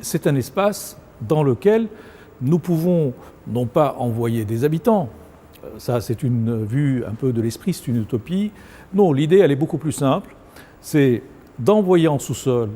C'est un espace dans lequel nous pouvons non pas envoyer des habitants, ça c'est une vue un peu de l'esprit, c'est une utopie. Non, l'idée elle est beaucoup plus simple, c'est d'envoyer en sous-sol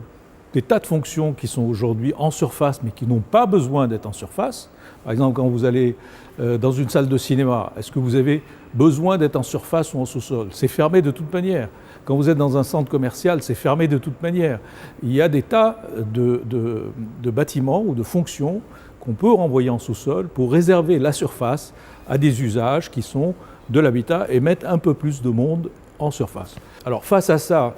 des tas de fonctions qui sont aujourd'hui en surface mais qui n'ont pas besoin d'être en surface. Par exemple, quand vous allez dans une salle de cinéma, est-ce que vous avez besoin d'être en surface ou en sous-sol? C'est fermé de toute manière. Quand vous êtes dans un centre commercial, c'est fermé de toute manière. Il y a des tas de bâtiments ou de fonctions qu'on peut renvoyer en sous-sol pour réserver la surface à des usages qui sont de l'habitat et mettre un peu plus de monde en surface. Alors face à ça,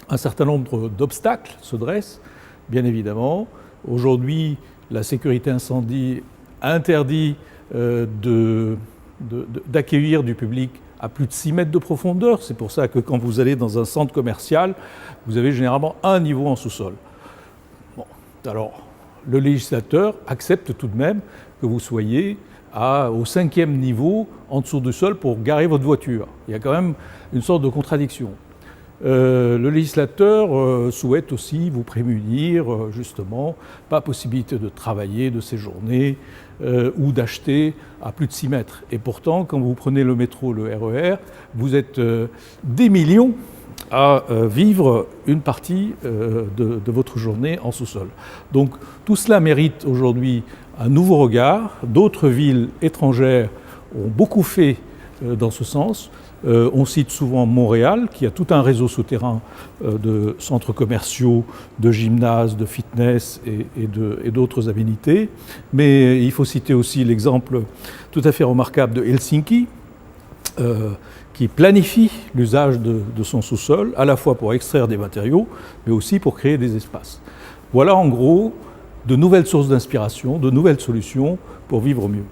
un certain nombre d'obstacles se dressent, bien évidemment. Aujourd'hui, la sécurité incendie interdit d'accueillir du public à plus de 6 mètres de profondeur. C'est pour ça que quand vous allez dans un centre commercial, vous avez généralement un niveau en sous-sol. Bon, alors, le législateur accepte tout de même que vous soyez au 5e niveau en dessous du sol pour garer votre voiture. Il y a quand même une sorte de contradiction. Le législateur souhaite aussi vous prémunir, justement, pas possibilité de travailler, de séjourner ou d'acheter à plus de 6 mètres. Et pourtant, quand vous prenez le métro, le RER, vous êtes des millions à vivre une partie de votre journée en sous-sol. Donc tout cela mérite aujourd'hui un nouveau regard. D'autres villes étrangères ont beaucoup fait dans ce sens. On cite souvent Montréal, qui a tout un réseau souterrain de centres commerciaux, de gymnases, de fitness et d'autres aménités. Mais il faut citer aussi l'exemple tout à fait remarquable de Helsinki, qui planifie l'usage de son sous-sol, à la fois pour extraire des matériaux, mais aussi pour créer des espaces. Voilà en gros de nouvelles sources d'inspiration, de nouvelles solutions pour vivre mieux.